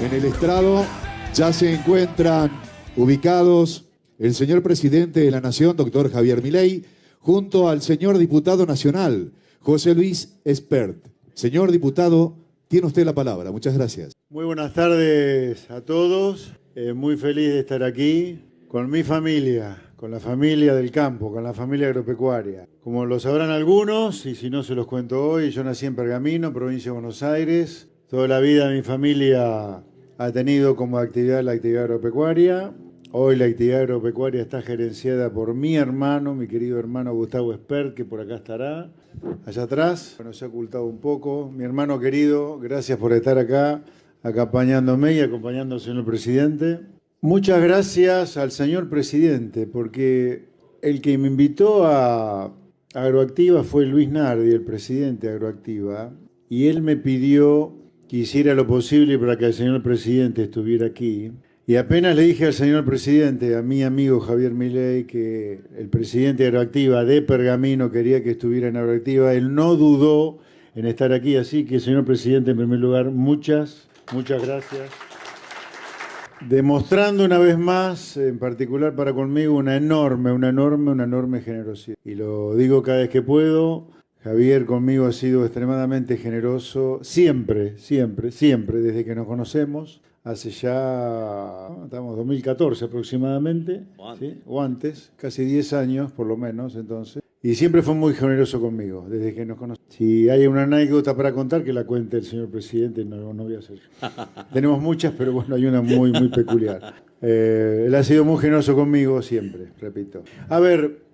En el estrado ya se encuentran ubicados el señor presidente de la Nación, doctor Javier Milei, junto al señor diputado nacional, José Luis Espert. Señor diputado, tiene usted la palabra. Muchas gracias. Muy buenas tardes a todos. Muy feliz de estar aquí con mi familia, con la familia del campo, con la familia agropecuaria. Como lo sabrán algunos, y si no se los cuento hoy, yo nací en Pergamino, provincia de Buenos Aires. Toda la vida mi familia ha tenido como actividad la actividad agropecuaria. Hoy la actividad agropecuaria está gerenciada por mi hermano, mi querido hermano Gustavo Espert, que por acá estará, allá atrás. Bueno, se ha ocultado un poco. Mi hermano querido, gracias por estar acá, acompañándome y acompañando al señor presidente. Muchas gracias al señor presidente, porque el que me invitó a Agroactiva fue Luis Nardi, el presidente de Agroactiva, y él me pidió que hiciera lo posible para que el señor presidente estuviera aquí. Y apenas le dije al señor presidente, a mi amigo Javier Milei, que el presidente de Agroactiva de Pergamino quería que estuviera en Agroactiva, él no dudó en estar aquí. Así que, señor presidente, en primer lugar, muchas gracias. Demostrando una vez más, en particular para conmigo, una enorme generosidad. Y lo digo cada vez que puedo. Javier conmigo ha sido extremadamente generoso, siempre, desde que nos conocemos. Hace ya, estamos 2014 aproximadamente, ¿sí? O antes, casi 10 años por lo menos entonces. Y siempre fue muy generoso conmigo, desde que nos conocemos. Si hay una anécdota para contar, que la cuente el señor presidente, no voy a hacer. Tenemos muchas, pero bueno, hay una muy peculiar. Él ha sido muy generoso conmigo siempre, repito. A ver,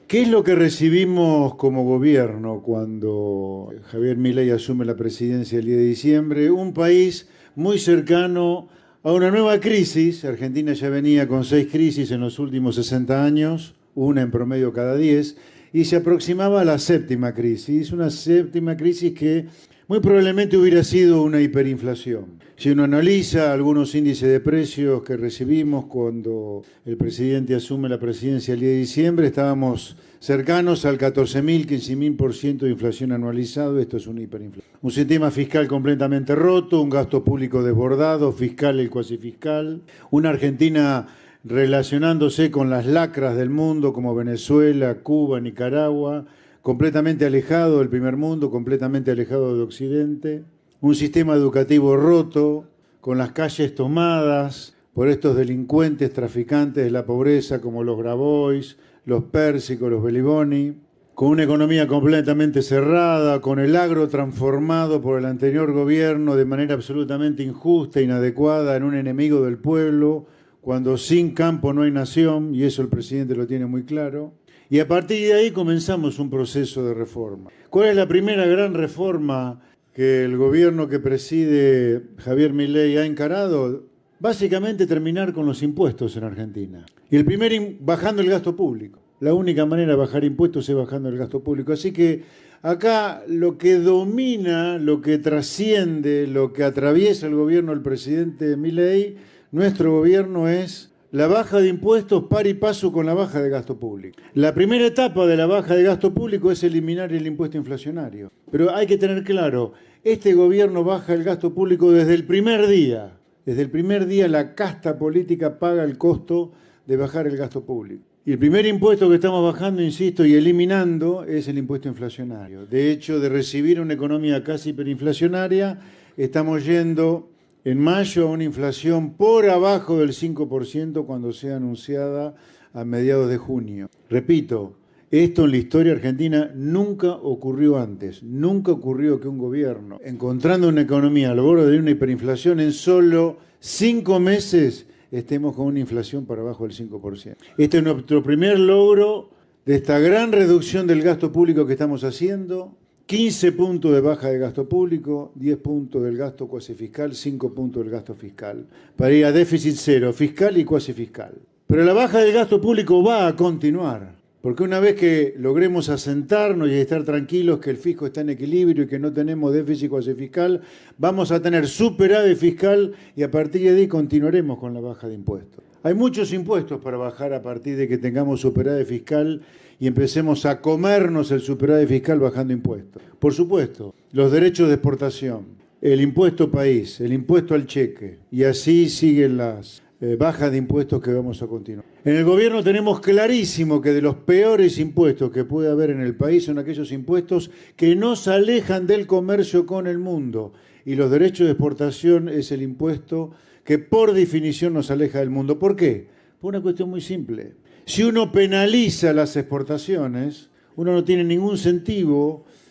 ¿qué es lo que recibimos como gobierno cuando Javier Milei asume la presidencia el 10 de diciembre? Un país muy cercano a una nueva crisis. Argentina ya venía con 6 crisis en los últimos 60 años, una en promedio cada 10, y se aproximaba a la 7ª crisis, una 7ª crisis que muy probablemente hubiera sido una hiperinflación. Si uno analiza algunos índices de precios que recibimos cuando el presidente asume la presidencia el 10 de diciembre, estábamos cercanos al 14.000, 15.000% de inflación anualizado. Esto es una hiperinflación. Un sistema fiscal completamente roto, un gasto público desbordado, fiscal y cuasi fiscal, una Argentina relacionándose con las lacras del mundo como Venezuela, Cuba, Nicaragua, completamente alejado del primer mundo, completamente alejado de Occidente, un sistema educativo roto, con las calles tomadas por estos delincuentes traficantes de la pobreza como los Grabois, los Pérsicos, los Beliboni, con una economía completamente cerrada, con el agro transformado por el anterior gobierno de manera absolutamente injusta, inadecuada, en un enemigo del pueblo, cuando sin campo no hay nación, y eso el presidente lo tiene muy claro. Y a partir de ahí comenzamos un proceso de reforma. ¿Cuál es la primera gran reforma que el gobierno que preside Javier Milei ha encarado? Básicamente terminar con los impuestos en Argentina. Y el primero, bajando el gasto público. La única manera de bajar impuestos es bajando el gasto público. Así que acá lo que domina, lo que trasciende, lo que atraviesa el gobierno del presidente Milei, nuestro gobierno, es la baja de impuestos par y paso con la baja de gasto público. La primera etapa de la baja de gasto público es eliminar el impuesto inflacionario. Pero hay que tener claro, este gobierno baja el gasto público desde el primer día. Desde el primer día la casta política paga el costo de bajar el gasto público. Y el primer impuesto que estamos bajando, insisto, y eliminando es el impuesto inflacionario. De hecho, de recibir una economía casi hiperinflacionaria, estamos yendo en mayo a una inflación por abajo del 5% cuando sea anunciada a mediados de junio. Repito, esto en la historia argentina nunca ocurrió antes. Nunca ocurrió que un gobierno, encontrando una economía al borde de una hiperinflación, en solo 5 meses estemos con una inflación por abajo del 5%. Este es nuestro primer logro de esta gran reducción del gasto público que estamos haciendo. 15 puntos de baja de gasto público, 10 puntos del gasto cuasi fiscal, 5 puntos del gasto fiscal, para ir a déficit cero, fiscal y cuasi fiscal. Pero la baja del gasto público va a continuar, porque una vez que logremos asentarnos y estar tranquilos que el fisco está en equilibrio y que no tenemos déficit cuasi fiscal, vamos a tener superávit fiscal y a partir de ahí continuaremos con la baja de impuestos. Hay muchos impuestos para bajar a partir de que tengamos superávit fiscal y empecemos a comernos el superávit fiscal bajando impuestos. Por supuesto, los derechos de exportación. el impuesto país, el impuesto al cheque, y así siguen las bajas de impuestos que vamos a continuar. En el gobierno tenemos clarísimo que de los peores impuestos que puede haber en el país son aquellos impuestos que nos alejan del comercio con el mundo, y los derechos de exportación es el impuesto que por definición nos aleja del mundo. ¿Por qué? Por una cuestión muy simple. Si uno penaliza las exportaciones, uno no tiene ningún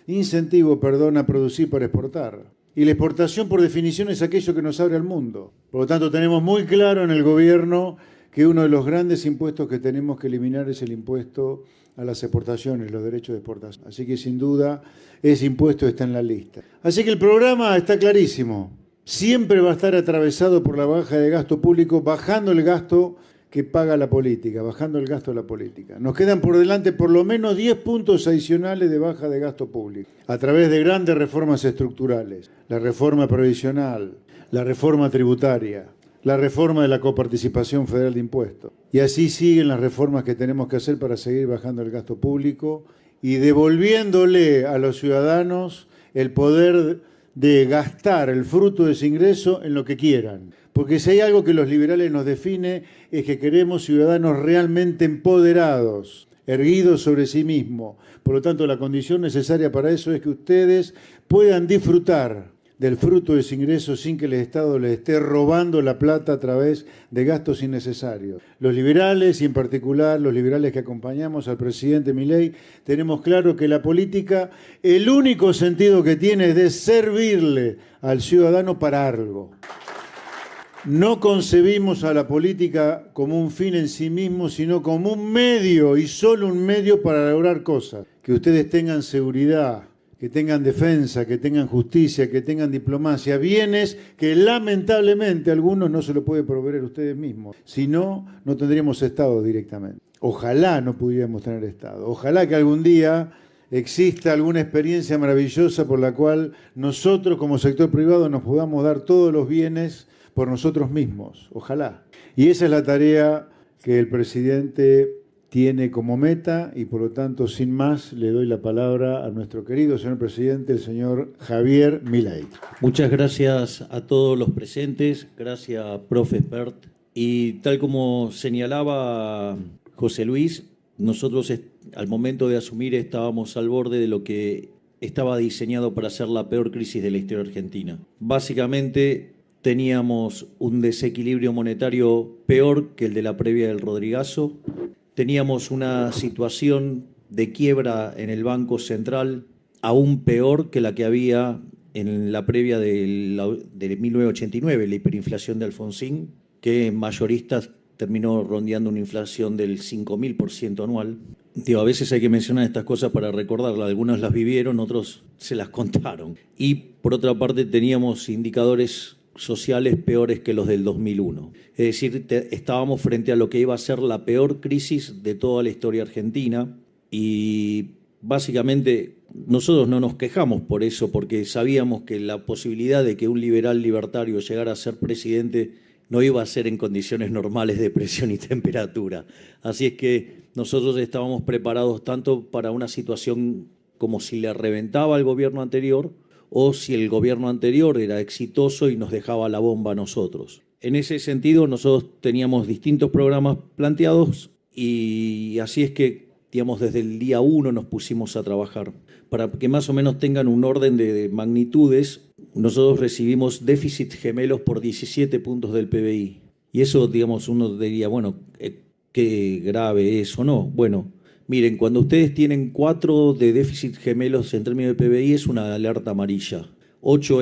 incentivo, a producir para exportar. Y la exportación, por definición, es aquello que nos abre al mundo. Por lo tanto, tenemos muy claro en el gobierno que uno de los grandes impuestos que tenemos que eliminar es el impuesto a las exportaciones, los derechos de exportación. Así que, sin duda, ese impuesto está en la lista. Así que el programa está clarísimo. Siempre va a estar atravesado por la baja de gasto público, bajando el gasto que paga la política, bajando el gasto de la política. Nos quedan por delante por lo menos 10 puntos adicionales de baja de gasto público, a través de grandes reformas estructurales, la reforma previsional, la reforma tributaria, la reforma de la coparticipación federal de impuestos. Y así siguen las reformas que tenemos que hacer para seguir bajando el gasto público y devolviéndole a los ciudadanos el poder de gastar el fruto de ese ingreso en lo que quieran. Porque si hay algo que los liberales nos define es que queremos ciudadanos realmente empoderados, erguidos sobre sí mismos. Por lo tanto, la condición necesaria para eso es que ustedes puedan disfrutar del fruto de ese ingreso sin que el Estado les esté robando la plata a través de gastos innecesarios. Los liberales, y en particular los liberales que acompañamos al presidente Milei, tenemos claro que la política, el único sentido que tiene es de servirle al ciudadano para algo. No concebimos a la política como un fin en sí mismo, sino como un medio, y solo un medio para lograr cosas. Que ustedes tengan seguridad, que tengan defensa, que tengan justicia, que tengan diplomacia, bienes que lamentablemente a algunos no se lo puede proveer ustedes mismos. Si no, no tendríamos Estado directamente. Ojalá no pudiéramos tener Estado. Ojalá que algún día exista alguna experiencia maravillosa por la cual nosotros como sector privado nos podamos dar todos los bienes por nosotros mismos. Ojalá. Y esa es la tarea que el presidente tiene como meta y por lo tanto, sin más, le doy la palabra a nuestro querido señor presidente, el señor Javier Milei. Muchas gracias a todos los presentes, gracias, profe Espert. Y tal como señalaba José Luis, nosotros al momento de asumir estábamos al borde de lo que estaba diseñado para ser la peor crisis de la historia argentina. Básicamente teníamos un desequilibrio monetario peor que el de la previa del Rodrigazo. Teníamos una situación de quiebra en el Banco Central aún peor que la que había en la previa de 1989, la hiperinflación de Alfonsín, que en mayoristas terminó rondeando una inflación del 5.000% anual. A veces hay que mencionar estas cosas para recordarlas. Algunos las vivieron, otros se las contaron. Y por otra parte teníamos indicadores sociales peores que los del 2001. Es decir, estábamos frente a lo que iba a ser la peor crisis de toda la historia argentina y básicamente nosotros no nos quejamos por eso, porque sabíamos que la posibilidad de que un liberal libertario llegara a ser presidente no iba a ser en condiciones normales de presión y temperatura. Así es que nosotros estábamos preparados tanto para una situación como si le reventaba al gobierno anterior, o si el gobierno anterior era exitoso y nos dejaba la bomba a nosotros. En ese sentido, nosotros teníamos distintos programas planteados y así es que, desde el día 1 nos pusimos a trabajar. Para que más o menos tengan un orden de magnitudes, nosotros recibimos déficit gemelos por 17 puntos del PBI. Y eso, uno diría, bueno, qué grave es o no. Bueno, miren, cuando ustedes tienen 4 de déficit gemelos en términos de PBI es una alerta amarilla. 8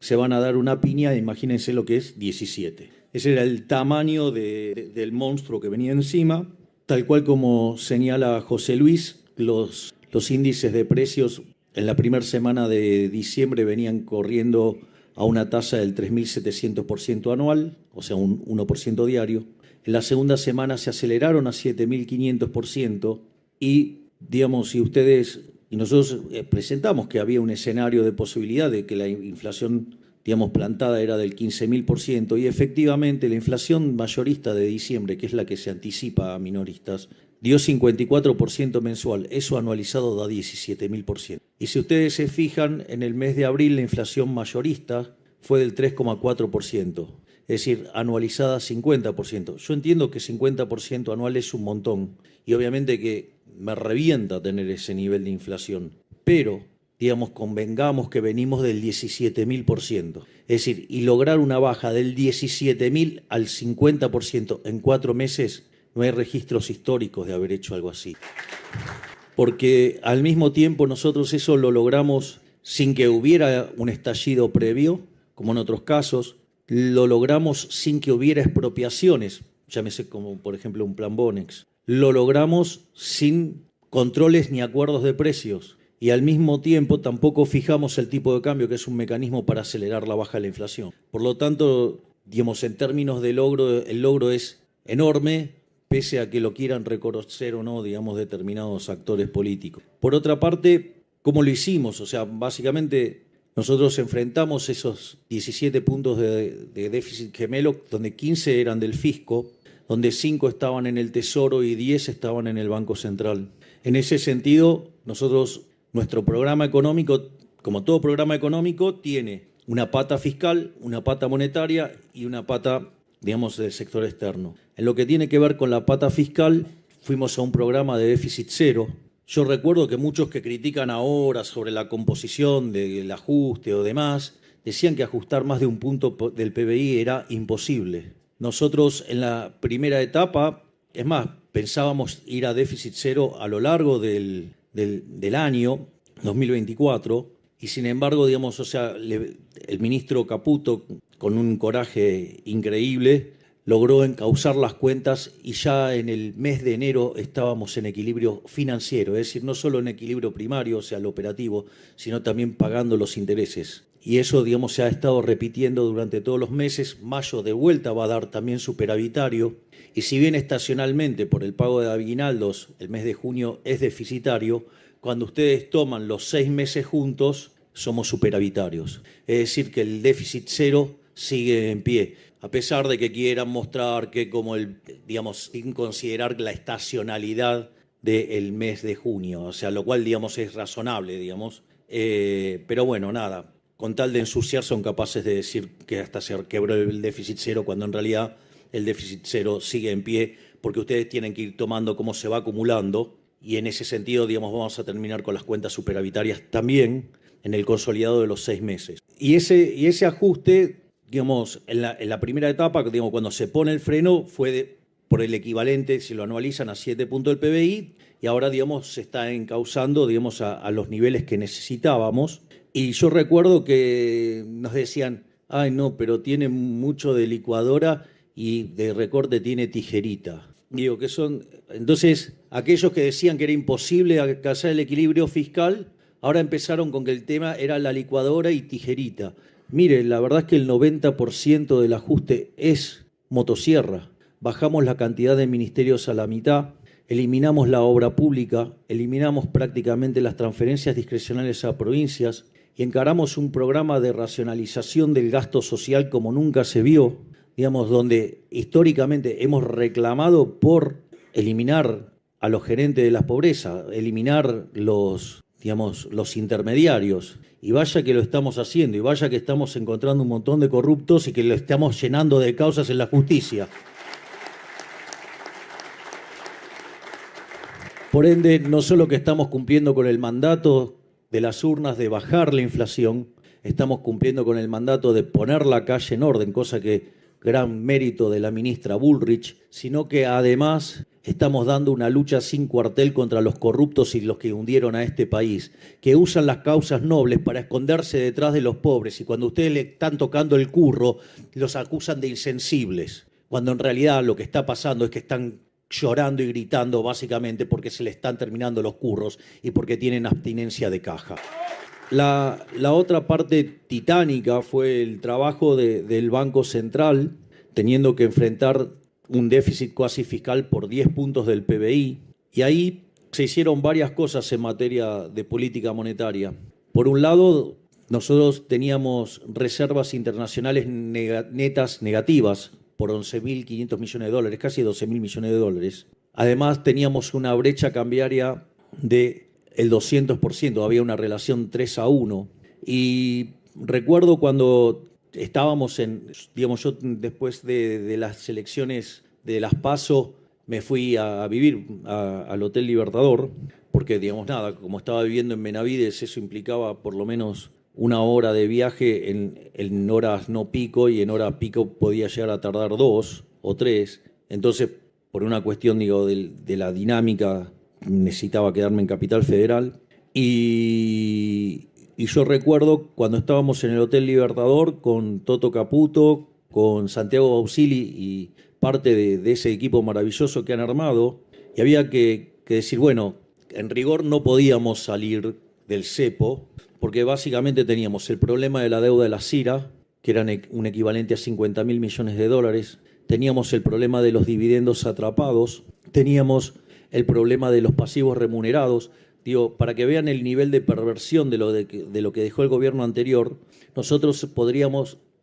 se van a dar una piña, imagínense lo que es 17. Ese era el tamaño del monstruo que venía encima. Tal cual como señala José Luis, los índices de precios en la primera semana de diciembre venían corriendo a una tasa del 3.700% anual, o sea, un 1% diario. En la segunda semana se aceleraron a 7.500%. Y, y nosotros presentamos que había un escenario de posibilidad de que la inflación, plantada era del 15.000%, y efectivamente la inflación mayorista de diciembre, que es la que se anticipa a minoristas, dio 54% mensual. Eso anualizado da 17.000%. Y si ustedes se fijan, en el mes de abril la inflación mayorista fue del 3,4%. Es decir, anualizada 50%. Yo entiendo que 50% anual es un montón. Y obviamente que me revienta tener ese nivel de inflación. Pero, digamos, convengamos que venimos del 17.000%. Es decir, y lograr una baja del 17.000 al 50% en 4 meses, no hay registros históricos de haber hecho algo así. Porque al mismo tiempo nosotros eso lo logramos sin que hubiera un estallido previo, como en otros casos. Lo logramos sin que hubiera expropiaciones, llámese como por ejemplo un plan Bonex. Lo logramos sin controles ni acuerdos de precios. Y al mismo tiempo tampoco fijamos el tipo de cambio, que es un mecanismo para acelerar la baja de la inflación. Por lo tanto, digamos, en términos de logro, el logro es enorme, pese a que lo quieran reconocer o no, digamos, determinados actores políticos. Por otra parte, ¿cómo lo hicimos? O sea, básicamente nosotros enfrentamos esos 17 puntos de déficit gemelo, donde 15 eran del fisco, donde 5 estaban en el Tesoro y 10 estaban en el Banco Central. En ese sentido, nuestro programa económico, como todo programa económico, tiene una pata fiscal, una pata monetaria y una pata, digamos, del sector externo. En lo que tiene que ver con la pata fiscal, fuimos a un programa de déficit cero. Yo recuerdo que muchos que critican ahora sobre la composición del ajuste o demás, decían que ajustar más de un punto del PBI era imposible. Nosotros en la primera etapa, es más, pensábamos ir a déficit cero a lo largo del año 2024, y sin embargo, digamos, o sea, el ministro Caputo, con un coraje increíble, logró encauzar las cuentas y ya en el mes de enero estábamos en equilibrio financiero, es decir, no solo en equilibrio primario, o sea, lo operativo, sino también pagando los intereses. Y eso, digamos, se ha estado repitiendo durante todos los meses. Mayo de vuelta va a dar también superavitario. Y si bien estacionalmente por el pago de aguinaldos el mes de junio es deficitario, cuando ustedes toman los 6 meses juntos, somos superavitarios. Es decir, que el déficit cero sigue en pie, a pesar de que quieran mostrar que digamos, sin considerar la estacionalidad del mes de junio, o sea, lo cual, digamos, es razonable, digamos. Pero bueno, nada, con tal de ensuciar son capaces de decir que hasta se quebró el déficit cero, cuando en realidad el déficit cero sigue en pie, porque ustedes tienen que ir tomando cómo se va acumulando, y en ese sentido, digamos, vamos a terminar con las cuentas superavitarias también en el consolidado de los 6 meses. Y ese ajuste, digamos, en la primera etapa, digamos, cuando se pone el freno, fue por el equivalente, si lo anualizan, a 7 puntos del PBI, y ahora, digamos, se está encauzando, digamos, a los niveles que necesitábamos. Y yo recuerdo que nos decían, ay, no, pero tiene mucho de licuadora y de recorte tiene tijerita. Digo, que son... Entonces, aquellos que decían que era imposible alcanzar el equilibrio fiscal, ahora empezaron con que el tema era la licuadora y tijerita. Mire, la verdad es que el 90% del ajuste es motosierra. Bajamos la cantidad de ministerios a la mitad, eliminamos la obra pública, eliminamos prácticamente las transferencias discrecionales a provincias y encaramos un programa de racionalización del gasto social como nunca se vio, digamos, donde históricamente hemos reclamado por eliminar a los gerentes de la pobreza, eliminar los intermediarios. Y vaya que lo estamos haciendo, y vaya que estamos encontrando un montón de corruptos y que lo estamos llenando de causas en la justicia. Por ende, no solo que estamos cumpliendo con el mandato de las urnas de bajar la inflación, estamos cumpliendo con el mandato de poner la calle en orden, cosa que gran mérito de la ministra Bullrich, sino que además estamos dando una lucha sin cuartel contra los corruptos y los que hundieron a este país, que usan las causas nobles para esconderse detrás de los pobres, y cuando ustedes le están tocando el curro, los acusan de insensibles, cuando en realidad lo que está pasando es que están llorando y gritando básicamente porque se le están terminando los curros y porque tienen abstinencia de caja. La otra parte titánica fue el trabajo del Banco Central, teniendo que enfrentar un déficit cuasi fiscal por 10 puntos del PBI, y ahí se hicieron varias cosas en materia de política monetaria. Por un lado, nosotros teníamos reservas internacionales netas negativas por 11.500 millones de dólares, casi 12.000 millones de dólares. Además, teníamos una brecha cambiaria del 200%, había una relación 3-1. Y recuerdo cuando estábamos digamos, yo después de las elecciones de las PASO, me fui a vivir al Hotel Libertador, porque, digamos, nada, como estaba viviendo en Benavides, eso implicaba por lo menos 1 hora de viaje en horas no pico, y en hora pico podía llegar a tardar 2 o 3. Entonces, por una cuestión, digo, de la dinámica, necesitaba quedarme en Capital Federal. Y yo recuerdo cuando estábamos en el Hotel Libertador con Toto Caputo, con Santiago Bausili y parte de ese equipo maravilloso que han armado, y había que decir, bueno, en rigor no podíamos salir del cepo, porque básicamente teníamos el problema de la deuda de la CIRA, que eran un equivalente a 50.000 millones de dólares, teníamos el problema de los dividendos atrapados, teníamos el problema de los pasivos remunerados. Digo, para que vean el nivel de perversión de lo que dejó el gobierno anterior, nosotros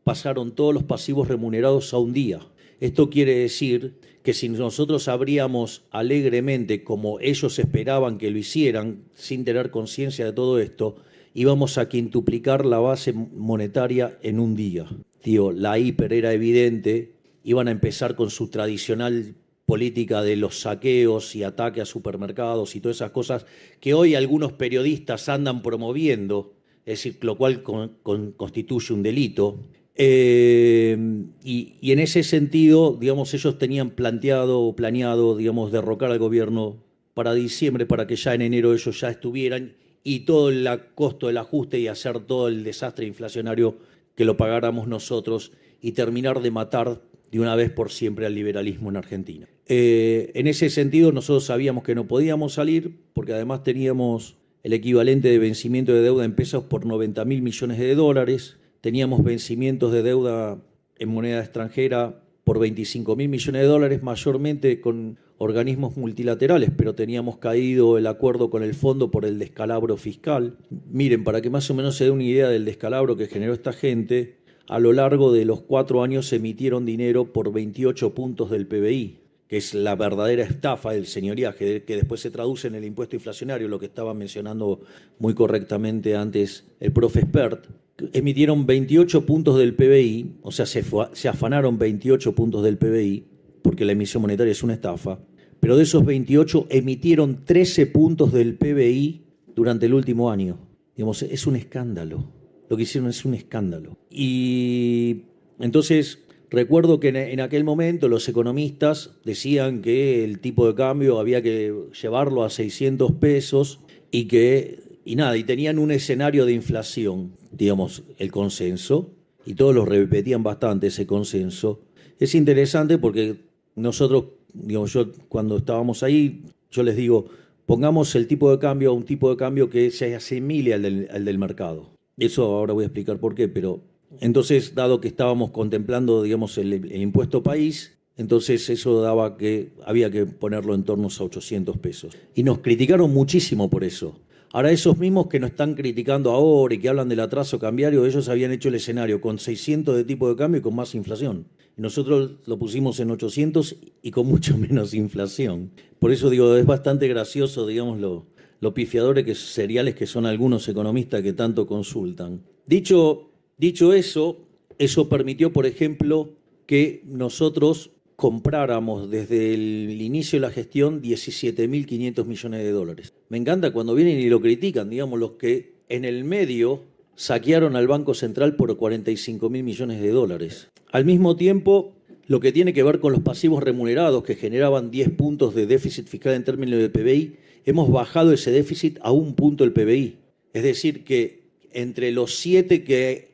pasaron todos los pasivos remunerados a un día. Esto quiere decir que si nosotros abríamos alegremente, como ellos esperaban que lo hicieran, sin tener conciencia de todo esto, íbamos a quintuplicar la base monetaria en un día. Digo, la hiper era evidente, iban a empezar con su tradicional política de los saqueos y ataque a supermercados y todas esas cosas que hoy algunos periodistas andan promoviendo, es decir, lo cual constituye un delito. Y en ese sentido, digamos, ellos tenían planeado, digamos, derrocar al gobierno para diciembre, para que ya en enero ellos ya estuvieran, y todo el costo del ajuste y hacer todo el desastre inflacionario que lo pagáramos nosotros y terminar de matar de una vez por siempre al liberalismo en Argentina. En ese sentido, nosotros sabíamos que no podíamos salir, porque además teníamos el equivalente de vencimiento de deuda en pesos por 90.000 millones de dólares, teníamos vencimientos de deuda en moneda extranjera por 25.000 millones de dólares, mayormente con organismos multilaterales, pero teníamos caído el acuerdo con el fondo por el descalabro fiscal. Miren, para que más o menos se dé una idea del descalabro que generó esta gente, a lo largo de los 4 años se emitieron dinero por 28 puntos del PBI, que es la verdadera estafa del señoriaje, que después se traduce en el impuesto inflacionario, lo que estaba mencionando muy correctamente antes el profe Espert. Emitieron 28 puntos del PBI, o sea, se afanaron 28 puntos del PBI, porque la emisión monetaria es una estafa, pero de esos 28 emitieron 13 puntos del PBI durante el último año. Digamos, es un escándalo. Lo que hicieron es un escándalo. Y entonces recuerdo que en aquel momento los economistas decían que el tipo de cambio había que llevarlo a 600 pesos y tenían un escenario de inflación, digamos, el consenso, y todos lo repetían bastante ese consenso. Es interesante porque nosotros, digamos, yo cuando estábamos ahí, yo les digo, pongamos el tipo de cambio a un tipo de cambio que se asimile al del mercado. Eso ahora voy a explicar por qué, pero entonces, dado que estábamos contemplando, digamos, el impuesto país, entonces eso daba que había que ponerlo en torno a 800 pesos. Y nos criticaron muchísimo por eso. Ahora, esos mismos que nos están criticando ahora y que hablan del atraso cambiario, ellos habían hecho el escenario con 600 de tipo de cambio y con más inflación. Y nosotros lo pusimos en 800 y con mucho menos inflación. Por eso digo, es bastante gracioso, digamos, lo pifiadores seriales que son algunos economistas que tanto consultan. Dicho eso permitió, por ejemplo, que nosotros compráramos desde el inicio de la gestión 17.500 millones de dólares. Me encanta cuando vienen y lo critican, digamos, los que en el medio saquearon al Banco Central por 45.000 millones de dólares. Al mismo tiempo, lo que tiene que ver con los pasivos remunerados que generaban 10 puntos de déficit fiscal en términos del PBI, hemos bajado ese déficit a 1 punto del PBI. Es decir, que entre los 7 que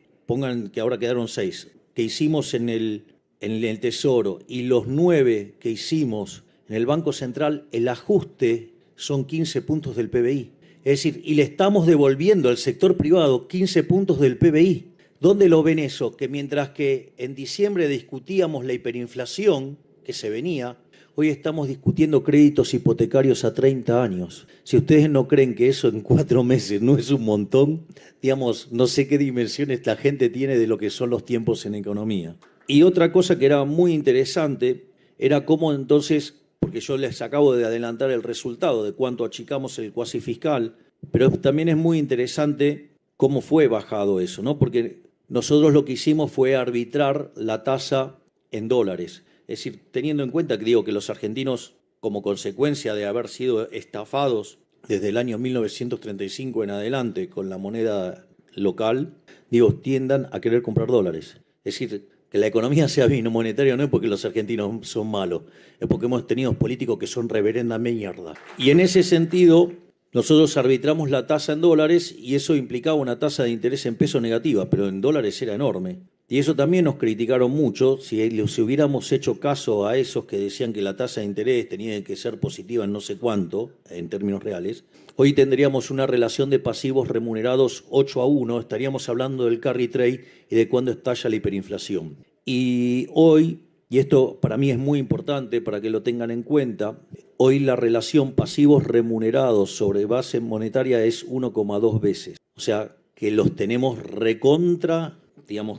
ahora quedaron 6, que hicimos en el Tesoro y los 9 que hicimos en el Banco Central, el ajuste son 15 puntos del PBI. Es decir, y le estamos devolviendo al sector privado 15 puntos del PBI. ¿Dónde lo ven eso? Que mientras que en diciembre discutíamos la hiperinflación que se venía, hoy estamos discutiendo créditos hipotecarios a 30 años. Si ustedes no creen que eso en 4 meses no es un montón, digamos, no sé qué dimensiones la gente tiene de lo que son los tiempos en economía. Y otra cosa que era muy interesante era cómo entonces, porque yo les acabo de adelantar el resultado de cuánto achicamos el cuasi fiscal, pero también es muy interesante cómo fue bajado eso, ¿no? Porque nosotros lo que hicimos fue arbitrar la tasa en dólares. Es decir, teniendo en cuenta que digo que los argentinos, como consecuencia de haber sido estafados desde el año 1935 en adelante con la moneda local, tiendan a querer comprar dólares. Es decir, que la economía sea bimonetaria no es porque los argentinos son malos, es porque hemos tenido políticos que son reverenda mierda. Y en ese sentido, nosotros arbitramos la tasa en dólares y eso implicaba una tasa de interés en peso negativa, pero en dólares era enorme. Y eso también nos criticaron mucho, si hubiéramos hecho caso a esos que decían que la tasa de interés tenía que ser positiva en no sé cuánto, en términos reales, hoy tendríamos una relación de pasivos remunerados 8-1, estaríamos hablando del carry trade y de cuándo estalla la hiperinflación. Y hoy, y esto para mí es muy importante para que lo tengan en cuenta, hoy la relación pasivos remunerados sobre base monetaria es 1,2 veces. O sea, que los tenemos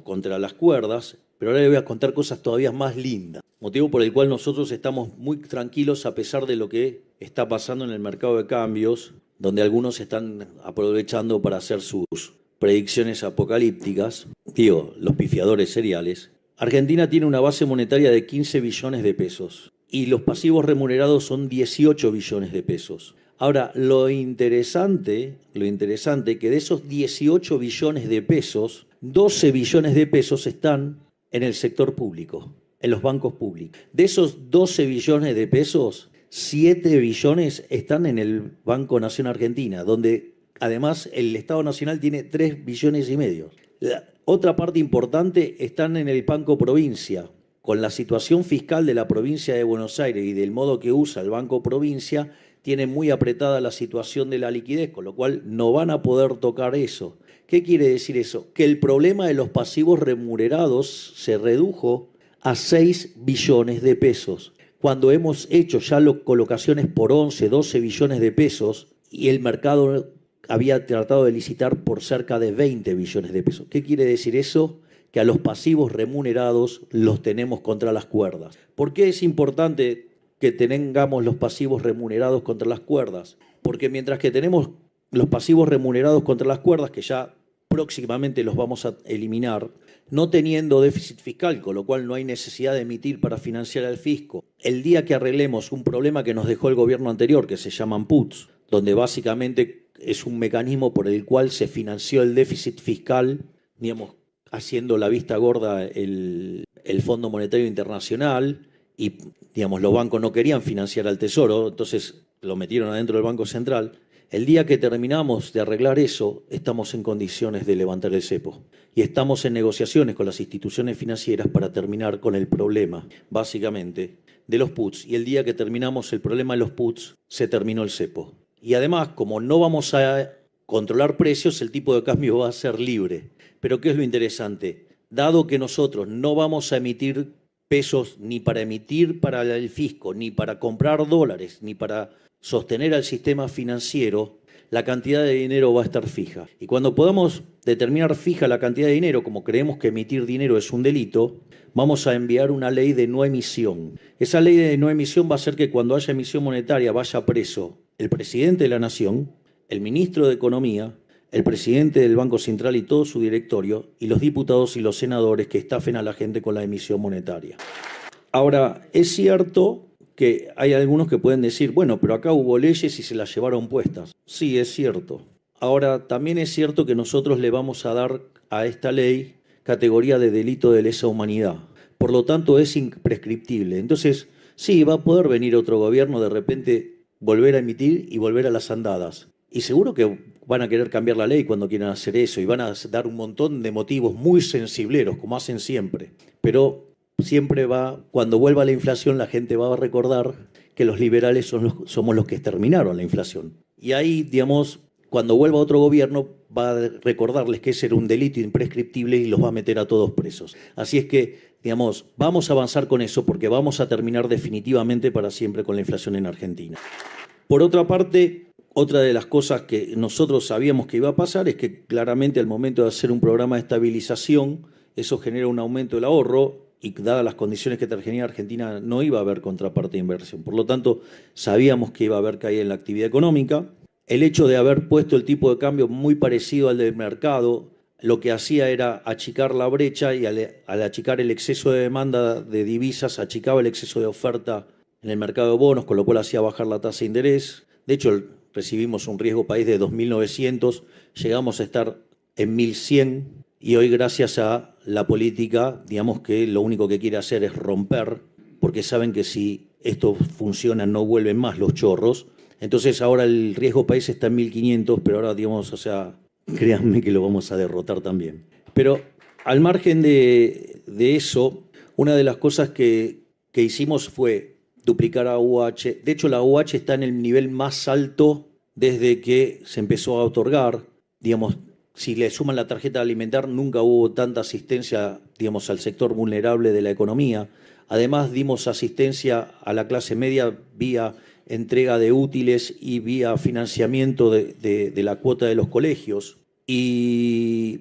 contra las cuerdas, pero ahora les voy a contar cosas todavía más lindas. Motivo por el cual nosotros estamos muy tranquilos a pesar de lo que está pasando en el mercado de cambios, donde algunos están aprovechando para hacer sus predicciones apocalípticas, los pifiadores seriales. Argentina tiene una base monetaria de 15 billones de pesos y los pasivos remunerados son 18 billones de pesos. Ahora, lo interesante que de esos 18 billones de pesos, 12 billones de pesos están en el sector público, en los bancos públicos. De esos 12 billones de pesos, 7 billones están en el Banco Nación Argentina, donde además el Estado Nacional tiene 3 billones y medio. La otra parte importante están en el Banco Provincia. Con la situación fiscal de la provincia de Buenos Aires y del modo que usa el Banco Provincia, tiene muy apretada la situación de la liquidez, con lo cual no van a poder tocar eso. ¿Qué quiere decir eso? Que el problema de los pasivos remunerados se redujo a 6 billones de pesos. Cuando hemos hecho ya colocaciones por 11, 12 billones de pesos y el mercado había tratado de licitar por cerca de 20 billones de pesos. ¿Qué quiere decir eso? Que a los pasivos remunerados los tenemos contra las cuerdas. ¿Por qué es importante que tengamos los pasivos remunerados contra las cuerdas? Porque mientras que tenemos los pasivos remunerados contra las cuerdas, que ya próximamente los vamos a eliminar, no teniendo déficit fiscal, con lo cual no hay necesidad de emitir para financiar al fisco, el día que arreglemos un problema que nos dejó el gobierno anterior, que se llaman puts, donde básicamente es un mecanismo por el cual se financió el déficit fiscal, haciendo la vista gorda el Fondo Monetario Internacional, y los bancos no querían financiar al Tesoro, entonces lo metieron adentro del Banco Central. El día que terminamos de arreglar eso, estamos en condiciones de levantar el cepo. Y estamos en negociaciones con las instituciones financieras para terminar con el problema, básicamente, de los puts. Y el día que terminamos el problema de los puts, se terminó el cepo. Y además, como no vamos a controlar precios, el tipo de cambio va a ser libre. Pero ¿qué es lo interesante? Dado que nosotros no vamos a emitir pesos ni para emitir para el fisco, ni para comprar dólares, ni para sostener al sistema financiero, la cantidad de dinero va a estar fija. Y cuando podamos determinar fija la cantidad de dinero, como creemos que emitir dinero es un delito, vamos a enviar una ley de no emisión. Esa ley de no emisión va a hacer que cuando haya emisión monetaria vaya preso el presidente de la Nación, el ministro de Economía, el presidente del Banco Central y todo su directorio, y los diputados y los senadores que estafen a la gente con la emisión monetaria. Ahora, es cierto que hay algunos que pueden decir, bueno, pero acá hubo leyes y se las llevaron puestas. Sí, es cierto. Ahora, también es cierto que nosotros le vamos a dar a esta ley categoría de delito de lesa humanidad. Por lo tanto, es imprescriptible. Entonces, sí, va a poder venir otro gobierno de repente volver a emitir y volver a las andadas. Y seguro que van a querer cambiar la ley cuando quieran hacer eso y van a dar un montón de motivos muy sensibleros, como hacen siempre. Pero siempre cuando vuelva la inflación, la gente va a recordar que los liberales somos los que exterminaron la inflación. Y ahí, cuando vuelva otro gobierno, va a recordarles que ese era un delito imprescriptible y los va a meter a todos presos. Así es que, vamos a avanzar con eso porque vamos a terminar definitivamente para siempre con la inflación en Argentina. Por otra parte, otra de las cosas que nosotros sabíamos que iba a pasar es que claramente al momento de hacer un programa de estabilización, eso genera un aumento del ahorro y dadas las condiciones que tenía Argentina, no iba a haber contraparte de inversión. Por lo tanto, sabíamos que iba a haber caída en la actividad económica. El hecho de haber puesto el tipo de cambio muy parecido al del mercado, lo que hacía era achicar la brecha y al achicar el exceso de demanda de divisas, achicaba el exceso de oferta en el mercado de bonos, con lo cual hacía bajar la tasa de interés. De hecho, recibimos un riesgo país de 2.900, llegamos a estar en 1.100 y hoy gracias a la política, digamos que lo único que quiere hacer es romper, porque saben que si esto funciona no vuelven más los chorros. Entonces ahora el riesgo país está en 1.500, pero ahora, digamos, o sea, créanme que lo vamos a derrotar también. Pero al margen de eso, una de las cosas que hicimos fue duplicar a UH. De hecho, la UH está en el nivel más alto desde que se empezó a otorgar. Digamos, si le suman la tarjeta alimentar, nunca hubo tanta asistencia, digamos, al sector vulnerable de la economía. Además, dimos asistencia a la clase media vía entrega de útiles y vía financiamiento de la cuota de los colegios. Y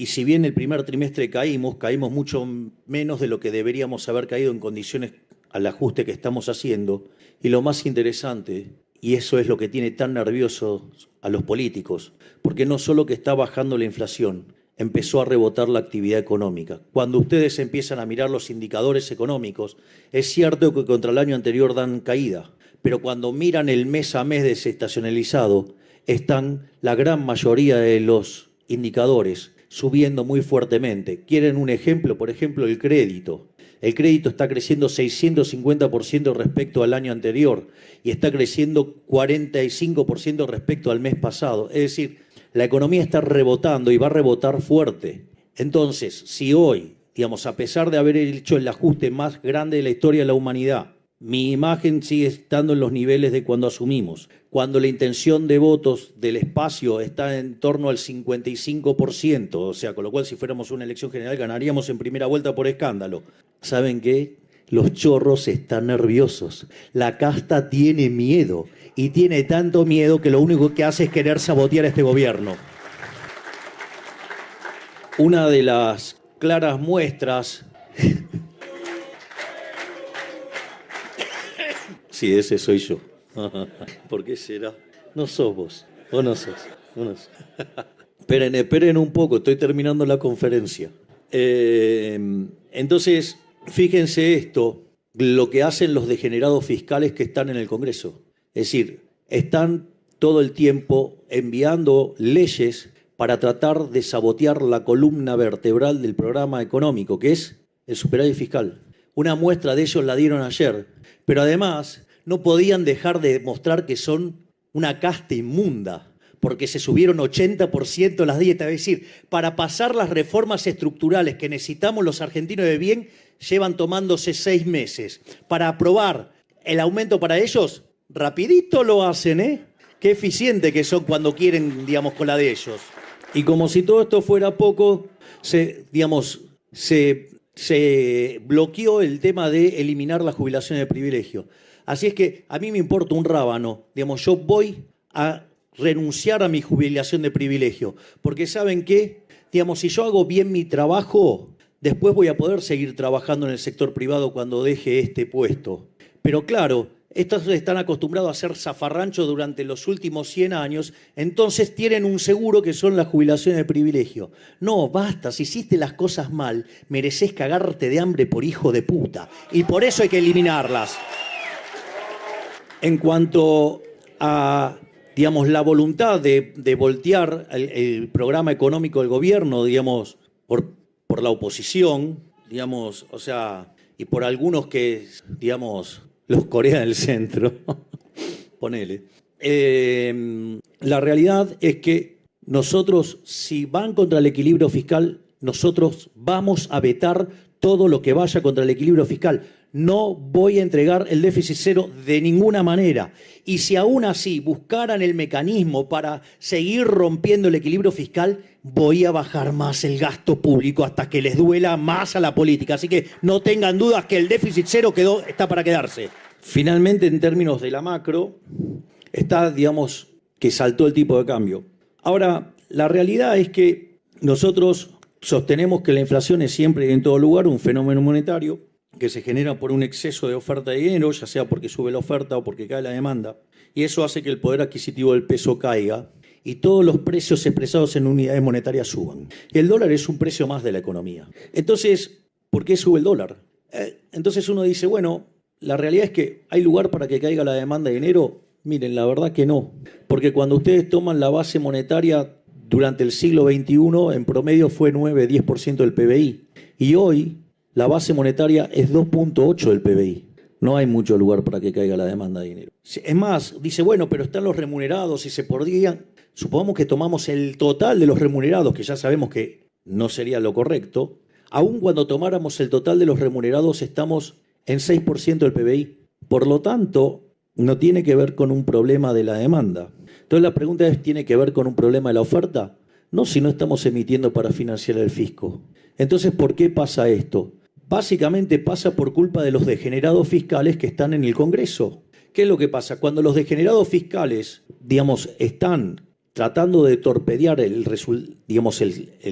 si bien el primer trimestre caímos mucho menos de lo que deberíamos haber caído en condiciones al ajuste que estamos haciendo. Y lo más interesante, y eso es lo que tiene tan nerviosos a los políticos, porque no solo que está bajando la inflación, empezó a rebotar la actividad económica. Cuando ustedes empiezan a mirar los indicadores económicos, es cierto que contra el año anterior dan caída, pero cuando miran el mes a mes desestacionalizado, están la gran mayoría de los indicadores subiendo muy fuertemente. ¿Quieren un ejemplo? Por ejemplo, el crédito. El crédito está creciendo 650% respecto al año anterior y está creciendo 45% respecto al mes pasado. Es decir, la economía está rebotando y va a rebotar fuerte. Entonces, si hoy, digamos, a pesar de haber hecho el ajuste más grande de la historia de la humanidad, mi imagen sigue estando en los niveles de cuando asumimos, cuando la intención de votos del espacio está en torno al 55%, o sea, con lo cual si fuéramos una elección general ganaríamos en primera vuelta por escándalo. ¿Saben qué? Los chorros están nerviosos, la casta tiene miedo y tiene tanto miedo que lo único que hace es querer sabotear a este gobierno. Una de las claras muestras... Sí, ese soy yo. ¿Por qué será? No sos vos. ¿O no sos? ¿O no sos? Esperen un poco, estoy terminando la conferencia. Entonces, fíjense esto, lo que hacen los degenerados fiscales que están en el Congreso. Es decir, están todo el tiempo enviando leyes para tratar de sabotear la columna vertebral del programa económico, que es el superávit fiscal. Una muestra de ellos la dieron ayer, pero además no podían dejar de demostrar que son una casta inmunda, porque se subieron 80% las dietas. Es decir, para pasar las reformas estructurales que necesitamos los argentinos de bien, llevan tomándose 6 meses. Para aprobar el aumento para ellos, rapidito lo hacen, ¿eh? Qué eficiente que son cuando quieren, digamos, con la de ellos. Y como si todo esto fuera poco, se bloqueó el tema de eliminar la jubilación de privilegio. Así es que a mí me importa un rábano. Digamos, yo voy a renunciar a mi jubilación de privilegio, porque ¿saben qué? Digamos, si yo hago bien mi trabajo, después voy a poder seguir trabajando en el sector privado cuando deje este puesto. Pero claro, estos están acostumbrados a hacer zafarrancho durante los últimos 100 años, entonces tienen un seguro que son las jubilaciones de privilegio. No, basta, si hiciste las cosas mal, mereces cagarte de hambre por hijo de puta. Y por eso hay que eliminarlas. En cuanto a, digamos, la voluntad de voltear el programa económico del gobierno, digamos, por la oposición, digamos, o sea, y por algunos que, digamos, los Corea del Centro, ponele. La realidad es que nosotros, si van contra el equilibrio fiscal, nosotros vamos a vetar todo lo que vaya contra el equilibrio fiscal. No voy a entregar el déficit cero de ninguna manera. Y si aún así buscaran el mecanismo para seguir rompiendo el equilibrio fiscal, voy a bajar más el gasto público hasta que les duela más a la política. Así que no tengan dudas que el déficit cero está para quedarse. Finalmente, en términos de la macro, está, digamos, que saltó el tipo de cambio. Ahora, la realidad es que nosotros sostenemos que la inflación es siempre y en todo lugar un fenómeno monetario que se genera por un exceso de oferta de dinero, ya sea porque sube la oferta o porque cae la demanda, y eso hace que el poder adquisitivo del peso caiga y todos los precios expresados en unidades monetarias suban. El dólar es un precio más de la economía. Entonces, ¿por qué sube el dólar? Entonces uno dice, bueno, la realidad es que hay lugar para que caiga la demanda de dinero. Miren, la verdad que no, porque cuando ustedes toman la base monetaria durante el siglo XXI, en promedio fue 9-10% del PBI, y hoy la base monetaria es 2.8 del PBI. No hay mucho lugar para que caiga la demanda de dinero. Es más, dice, bueno, pero están los remunerados y se podrían... Supongamos que tomamos el total de los remunerados, que ya sabemos que no sería lo correcto. Aun cuando tomáramos el total de los remunerados, estamos en 6% del PBI. Por lo tanto, no tiene que ver con un problema de la demanda. Entonces la pregunta es, ¿tiene que ver con un problema de la oferta? No, si no estamos emitiendo para financiar el fisco. Entonces, ¿por qué pasa esto? Básicamente pasa por culpa de los degenerados fiscales que están en el Congreso. ¿Qué es lo que pasa? Cuando los degenerados fiscales, digamos, están tratando de torpedear el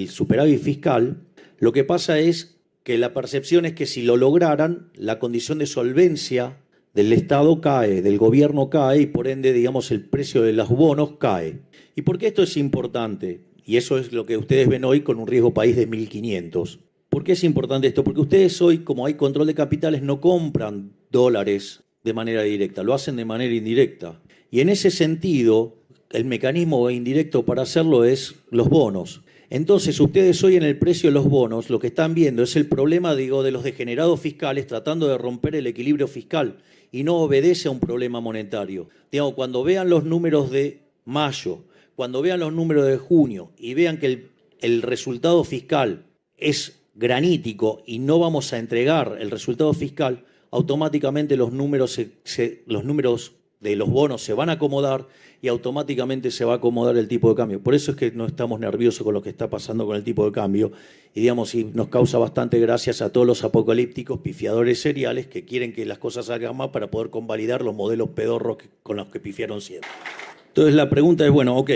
superávit fiscal, lo que pasa es que la percepción es que si lo lograran, la condición de solvencia del Estado cae, del gobierno cae y por ende, digamos, el precio de los bonos cae. ¿Y por qué esto es importante? Y eso es lo que ustedes ven hoy con un riesgo país de 1.500. ¿Por qué es importante esto? Porque ustedes hoy, como hay control de capitales, no compran dólares de manera directa, lo hacen de manera indirecta. Y en ese sentido, el mecanismo indirecto para hacerlo es los bonos. Entonces, ustedes hoy en el precio de los bonos, lo que están viendo es el problema, de los degenerados fiscales tratando de romper el equilibrio fiscal y no obedece a un problema monetario. Cuando vean los números de mayo, cuando vean los números de junio y vean que el resultado fiscal es granítico y no vamos a entregar el resultado fiscal, automáticamente los números de los bonos se van a acomodar y automáticamente se va a acomodar el tipo de cambio. Por eso es que no estamos nerviosos con lo que está pasando con el tipo de cambio y y nos causa bastante gracias a todos los apocalípticos pifiadores seriales que quieren que las cosas salgan mal para poder convalidar los modelos pedorros con los que pifiaron siempre. Entonces la pregunta es, bueno, ok,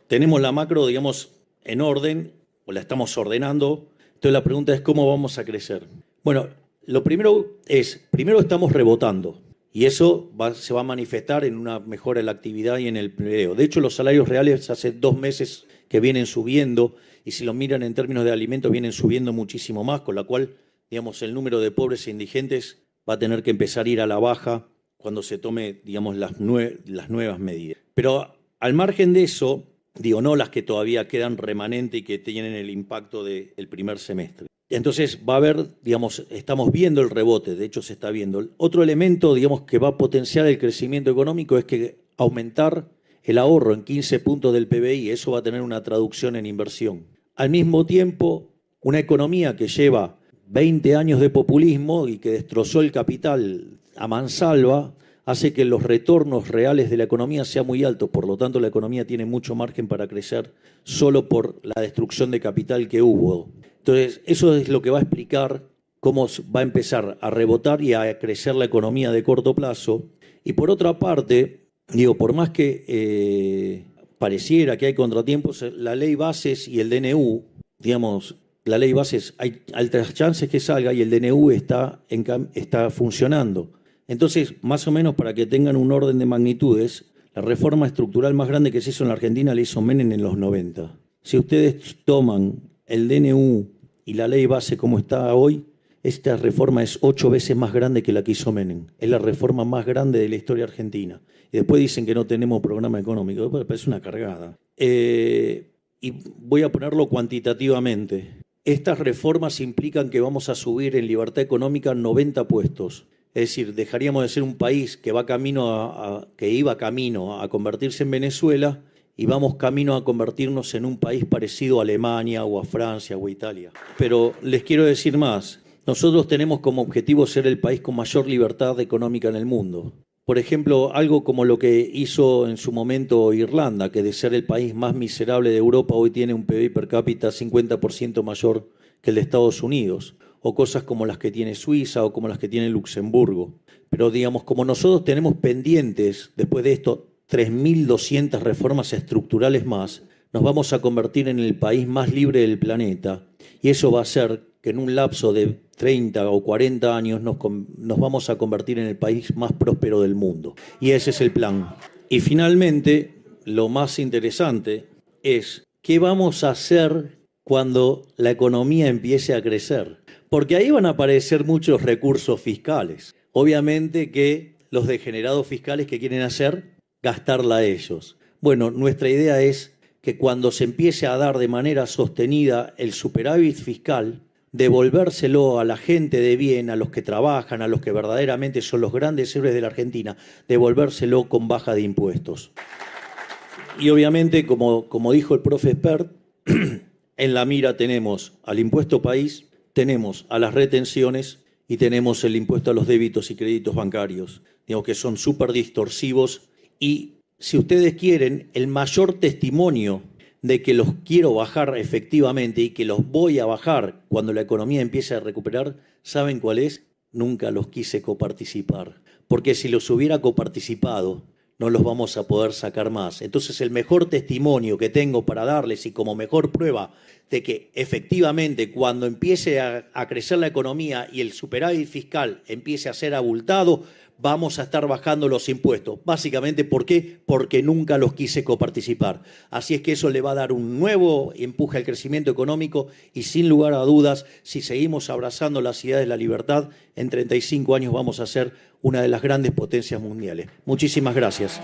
tenemos la macro, en orden, o la estamos ordenando. Entonces la pregunta es, ¿cómo vamos a crecer? Bueno, lo primero estamos rebotando. Y eso se va a manifestar en una mejora en la actividad y en el empleo. De hecho, los salarios reales hace 2 meses que vienen subiendo, y si lo miran en términos de alimentos, vienen subiendo muchísimo más, con la cual, el número de pobres e indigentes va a tener que empezar a ir a la baja cuando se tome, las nuevas medidas. Pero al margen de eso, no las que todavía quedan remanente y que tienen el impacto del primer semestre. Entonces va a haber, estamos viendo el rebote, de hecho se está viendo. Otro elemento, que va a potenciar el crecimiento económico es que aumentar el ahorro en 15 puntos del PBI, eso va a tener una traducción en inversión. Al mismo tiempo, una economía que lleva 20 años de populismo y que destrozó el capital a mansalva, hace que los retornos reales de la economía sean muy altos. Por lo tanto, la economía tiene mucho margen para crecer solo por la destrucción de capital que hubo. Entonces, eso es lo que va a explicar cómo va a empezar a rebotar y a crecer la economía de corto plazo. Y por otra parte, por más que pareciera que hay contratiempos, la ley bases y el DNU, la ley bases hay altas chances que salga y el DNU está funcionando. Entonces, más o menos para que tengan un orden de magnitudes, la reforma estructural más grande que se hizo en la Argentina la hizo Menem en los 90. Si ustedes toman el DNU y la ley base como está hoy, esta reforma es 8 veces más grande que la que hizo Menem. Es la reforma más grande de la historia argentina. Y después dicen que no tenemos programa económico. Me parece una cargada. Y voy a ponerlo cuantitativamente. Estas reformas implican que vamos a subir en libertad económica 90 puestos. Es decir, dejaríamos de ser un país que iba camino a convertirse en Venezuela y vamos camino a convertirnos en un país parecido a Alemania o a Francia o a Italia. Pero les quiero decir más. Nosotros tenemos como objetivo ser el país con mayor libertad económica en el mundo. Por ejemplo, algo como lo que hizo en su momento Irlanda, que de ser el país más miserable de Europa hoy tiene un PIB per cápita 50% mayor que el de Estados Unidos. O cosas como las que tiene Suiza o como las que tiene Luxemburgo. Pero como nosotros tenemos pendientes, después de esto, 3.200 reformas estructurales más, nos vamos a convertir en el país más libre del planeta Y eso va a hacer que en un lapso de 30 o 40 años nos vamos a convertir en el país más próspero del mundo. Y ese es el plan. Y finalmente, lo más interesante es qué vamos a hacer cuando la economía empiece a crecer. Porque ahí van a aparecer muchos recursos fiscales. Obviamente que los degenerados fiscales que quieren hacer, gastarla a ellos. Bueno, nuestra idea es que cuando se empiece a dar de manera sostenida el superávit fiscal, devolvérselo a la gente de bien, a los que trabajan, a los que verdaderamente son los grandes héroes de la Argentina, devolvérselo con baja de impuestos. Y obviamente, como dijo el profe Espert, en la mira tenemos al impuesto país, tenemos a las retenciones y tenemos el impuesto a los débitos y créditos bancarios, digo que son súper distorsivos. Y si ustedes quieren, el mayor testimonio de que los quiero bajar efectivamente y que los voy a bajar cuando la economía empiece a recuperar, ¿saben cuál es? Nunca los quise coparticipar, porque si los hubiera coparticipado, no los vamos a poder sacar más. Entonces, el mejor testimonio que tengo para darles y como mejor prueba de que efectivamente cuando empiece a crecer la economía y el superávit fiscal empiece a ser abultado, vamos a estar bajando los impuestos. Básicamente, ¿por qué? Porque nunca los quise coparticipar. Así es que eso le va a dar un nuevo empuje al crecimiento económico y sin lugar a dudas, si seguimos abrazando las ideas de la libertad, en 35 años vamos a ser una de las grandes potencias mundiales. Muchísimas gracias.